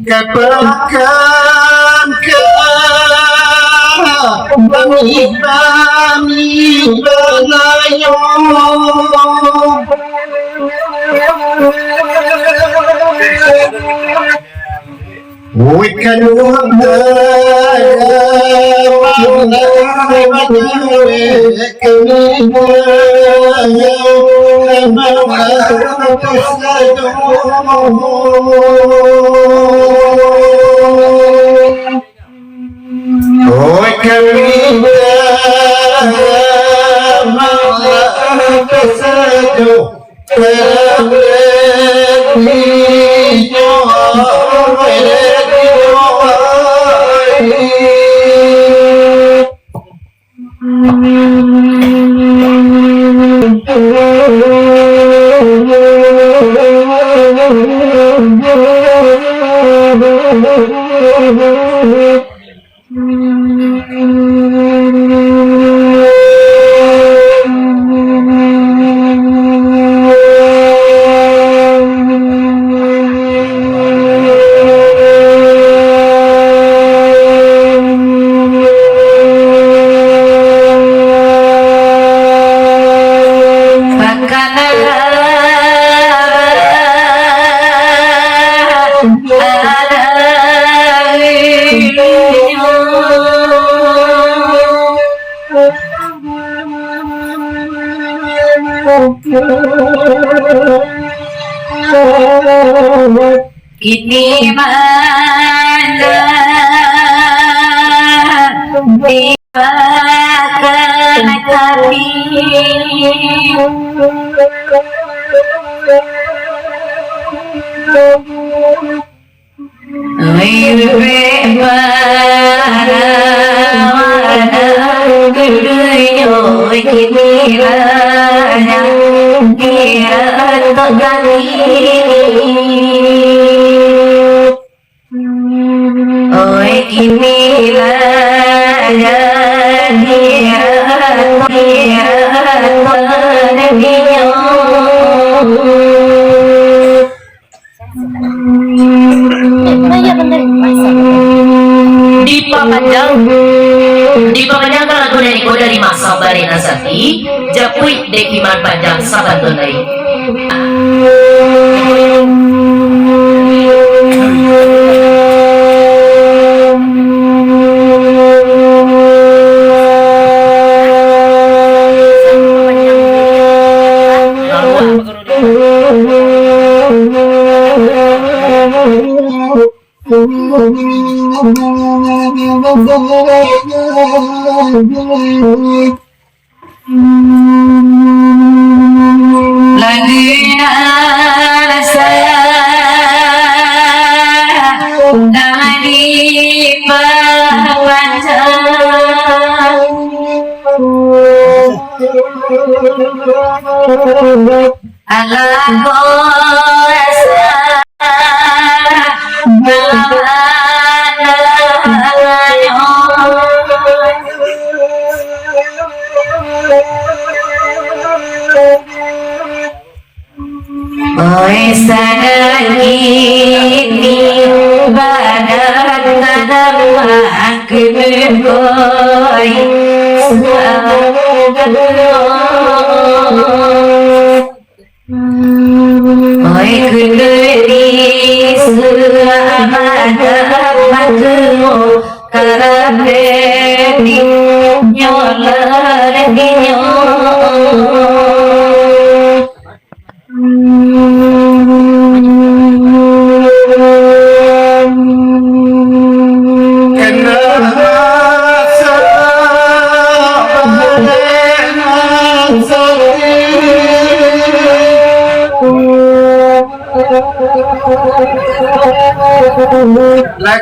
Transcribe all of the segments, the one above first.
Katakan kami berlayar Wikan Kini mana tibakan kami Dipandangkan lagu Niko dari masa Barena Sati, Japui Dekiman Panjang Saban Tonai.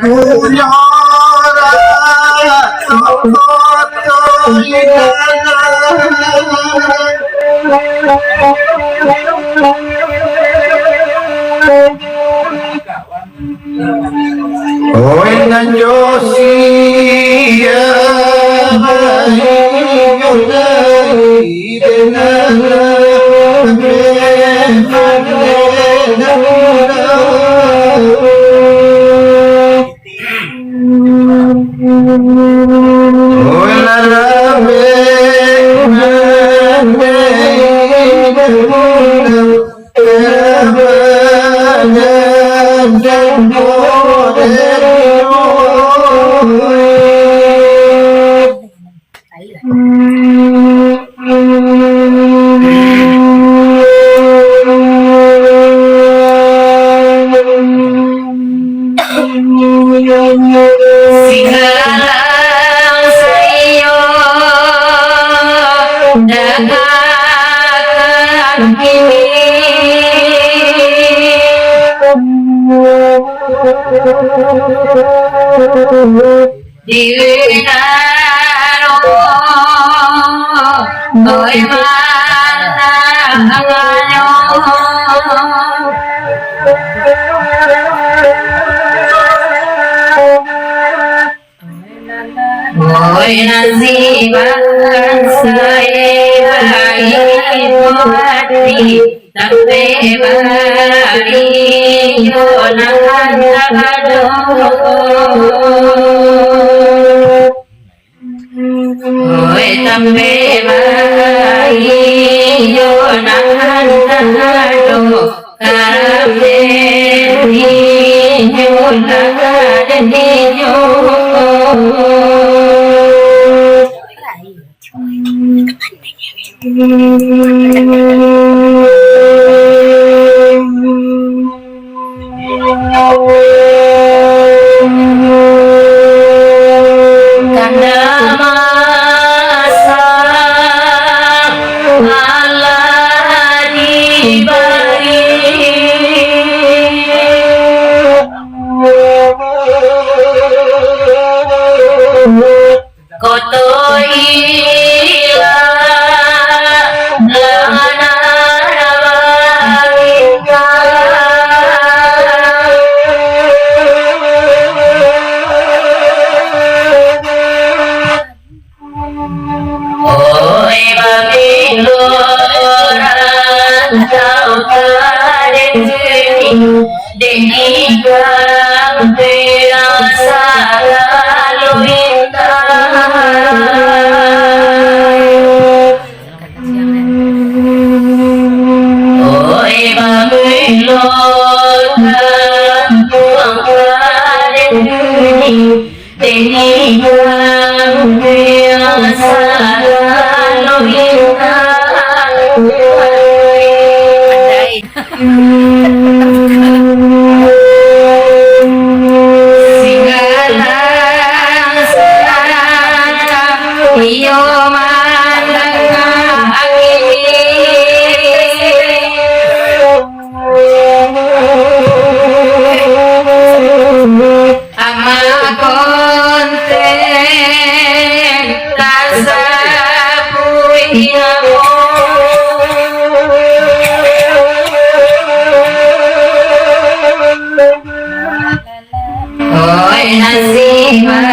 Nyora Oi nanjosia Singgalang sayo dahagan kini diwinaro boy mananganyo Hoy nasiban saya itu hati tapi bari jonan tagado Hoy tapi bari jonan tagado karate jonan dijo Kanda masa Allah diberi kotoila lana rawaika Oi babiloran tau kadeni deni kang terasa lalu Oi babiloran tau kadeni deni kang terasa lalu Singgalang sarang iyo mandang ama konten rasa puinamo Oi nasiban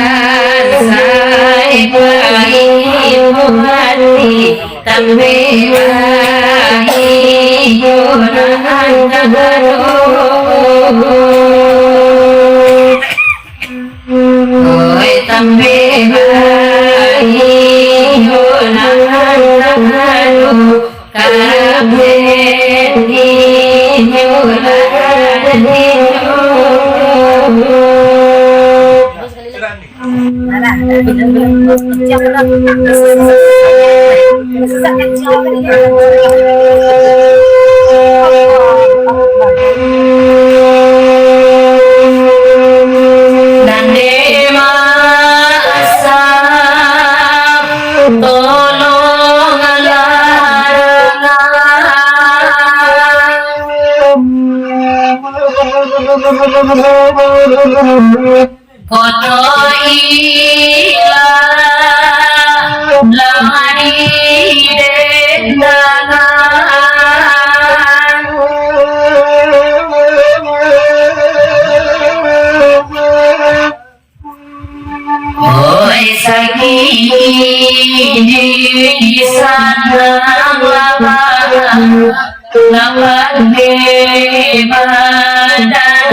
say pahit hati tapi pahit jonan tagado Oi tapi pahit jonan tagado karabet di jonan dijo Nande masa tolong larangan Koto ila lari dendangan Oi sakit di sana lawan di badan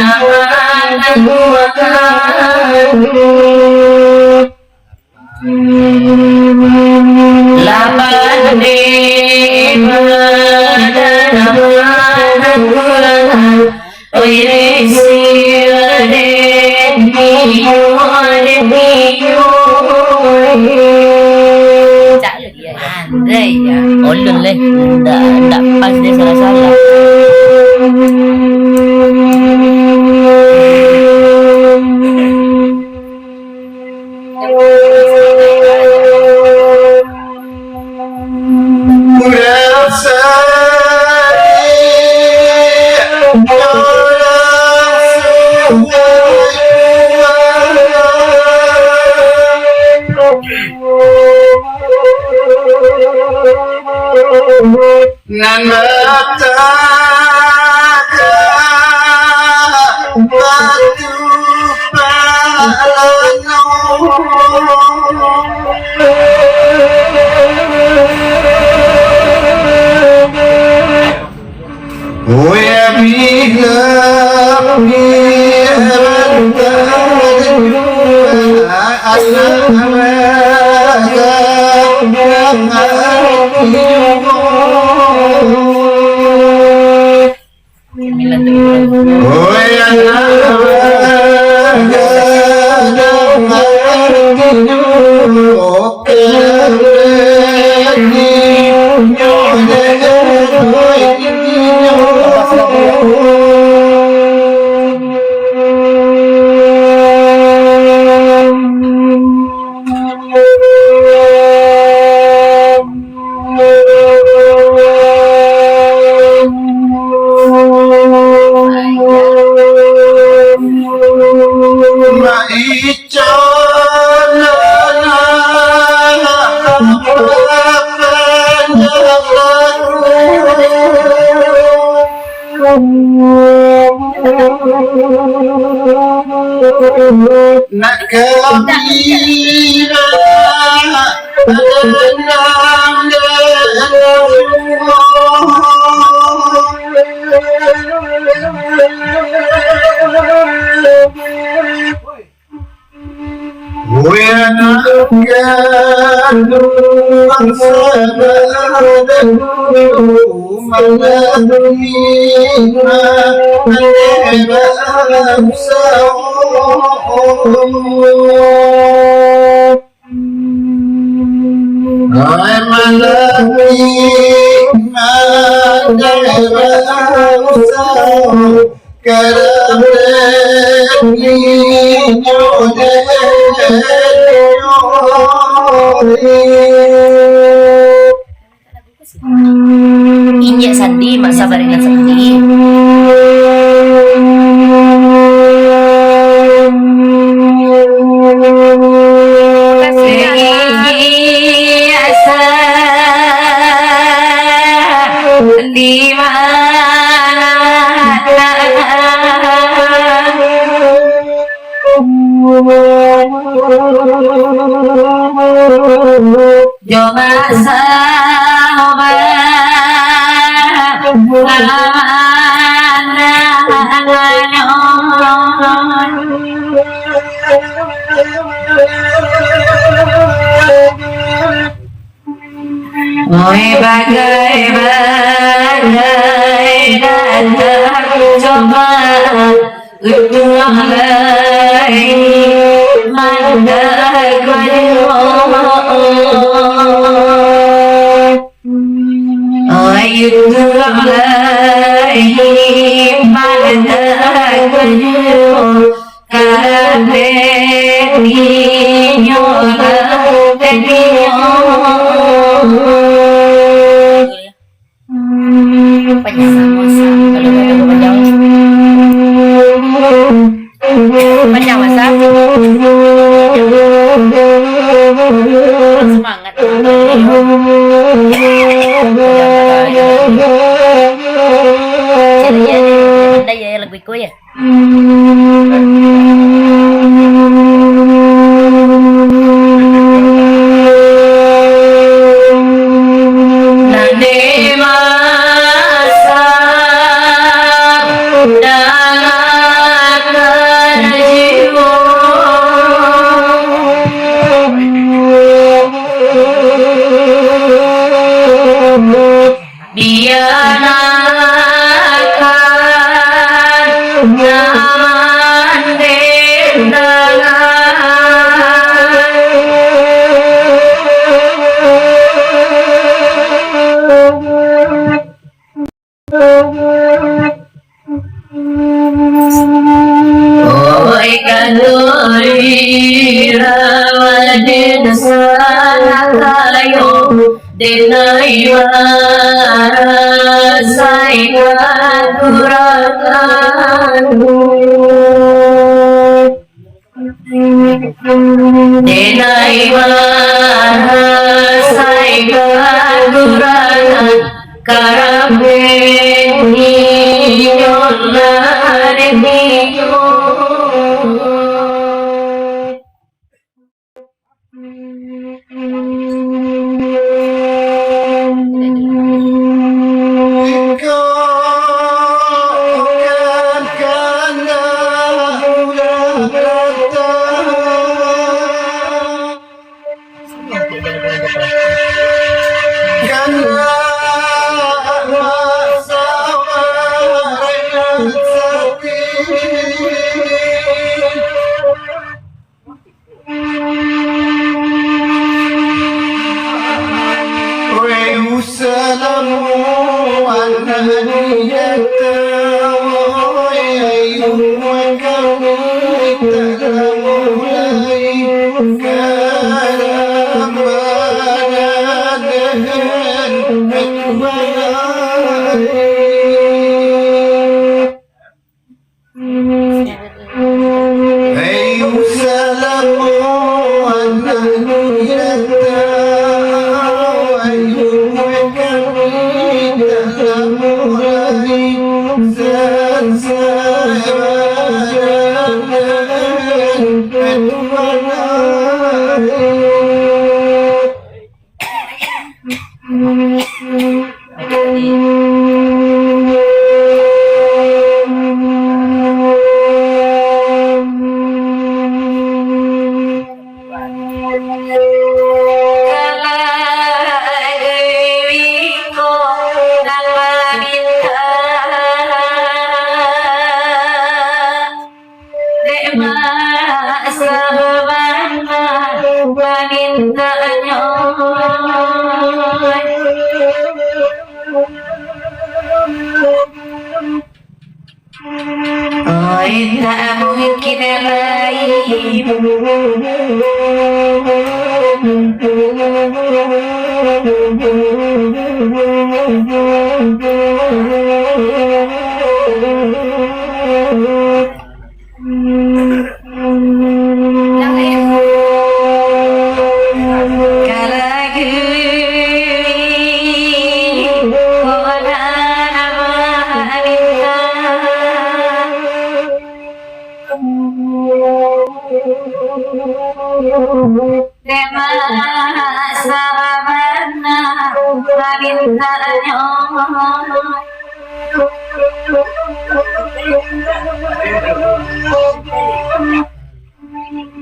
lapan di badan oi Andai ya, ulun leh, ndak pas dia salah-salah. Injek Sandi, mak sabar dengan Sandi. Di mana coba Oi bagai datang coba untuk lagi mandai Oi untuk lagi mandai Penyama kalau semangat. Caranya pandai ya lagu iko ya. Nande masa dangakan jiwa bianakan zaman Oi kanuri rawadin sanakayo denai warasai kadurakanmu denai warasai kadurakan karabeni yolareniyo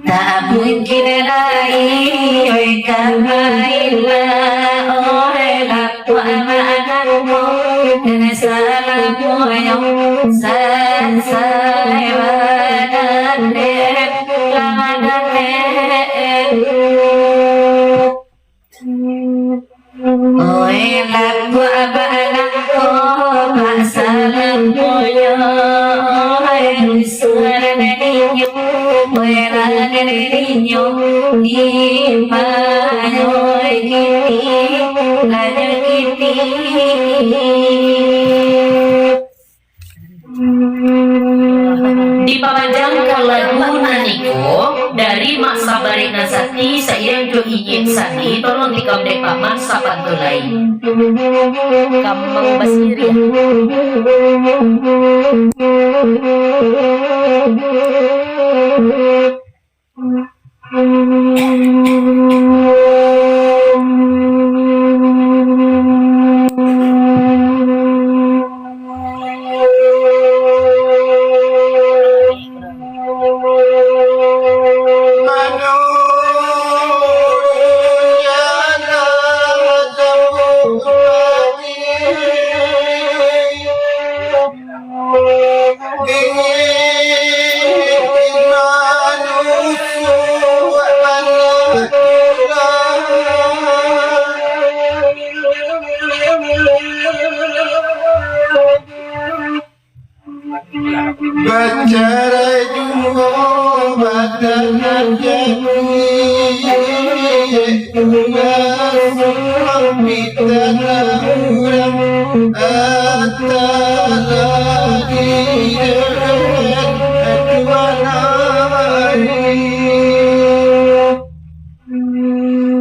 Tak mungkin lain karena orang tua anakmu dan salamu yang saya dan oi lagu anakku salamu yang suara nyanyi niño ni mayo kiti layo kiti dipanjangkan lagu Naniko dari Mak Sabar balik na sakti sa iyang jo inyit sani tolong ikam dek paman sa pantulay. Kamang basiri ya. Bercerai jumpa badan jadi Bersulam bidana ulang Atala diren Adwanari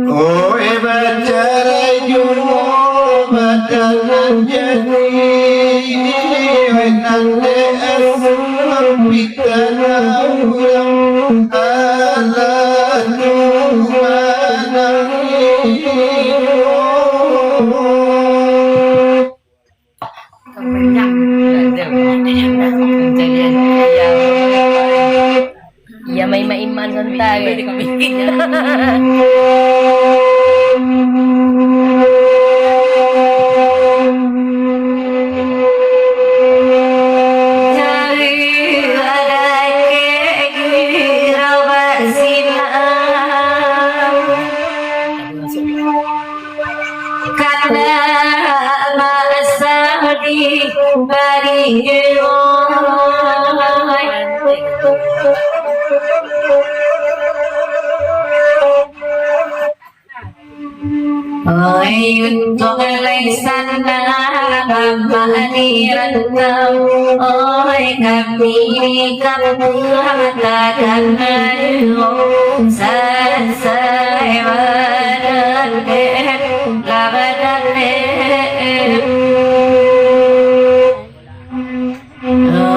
Oi bercerai jumpa badan jadi Nande Bidana ulang ala Ya may maiman santa Pwede kami ganyan. Ayun tulay sana kamaliran kau Oy kami kapulatakan ayo Sasay wadan labadan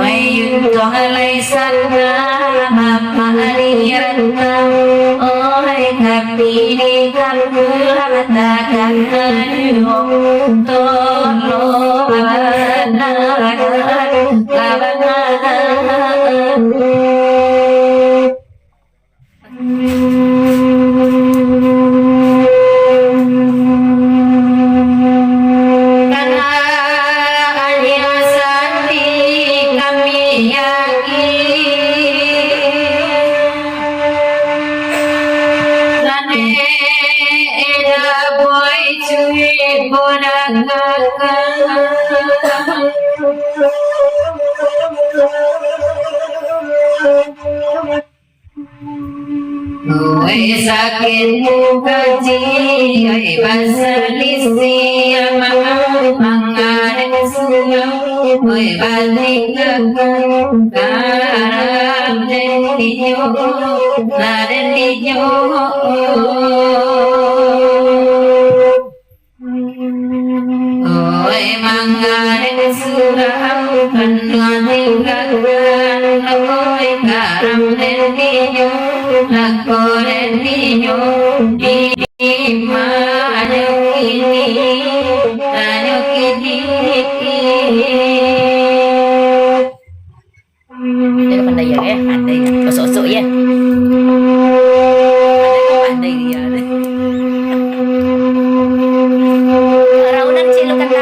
Ayun tulay sana kamaliran kau Oy kami kapulatakan ayo Tolong sakit kaji ay basalisi mangalan suyo ay balik karam dan diyo Oy mangalan suyo kanwating karan oy karam dan diyo Lakoran ninyo di mana kini tanyo kini Dia pandai ya, pandai ya. Sosok ya. Pandai dia. Raunan cilo kata.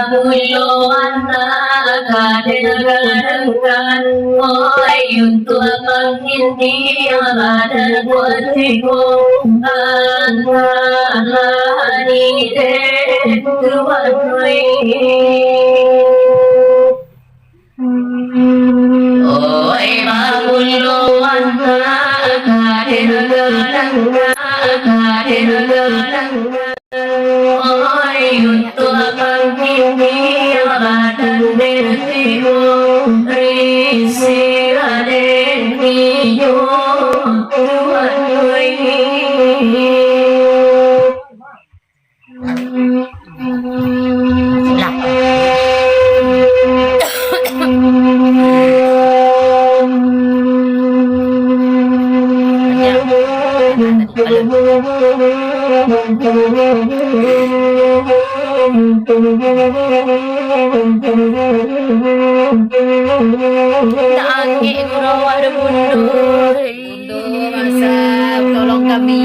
babuluan kadengarkan oi untuk menghindi badan kuatiku angkani tuan oi babuluan kadengarkan oi untuk menghindi badan kuatiku risi raden hiyo tuan Tak angin gurau ada mundur. Mundur masa tolong kami.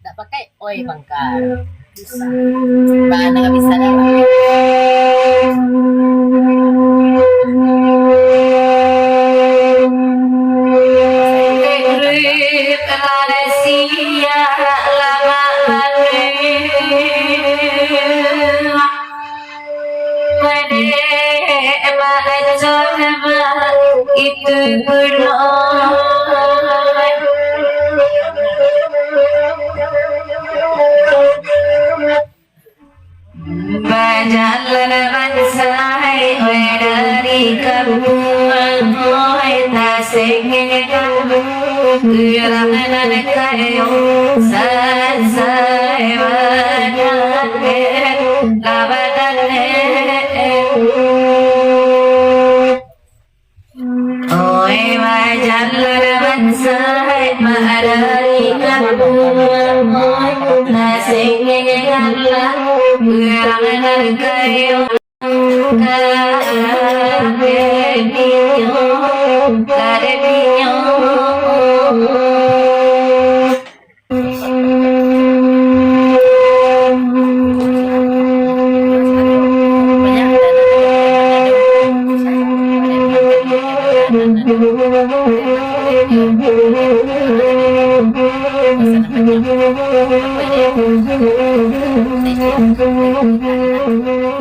Tak pakai oi bangkar. Bisa. Mana enggak bisa dah. Itu berdoa berjalan bansai dari kampung tasik kamu gerangan kayu sasai badan labadan oi berjalan bansai dari kampung tasik kamu gerangan kayu Thank you.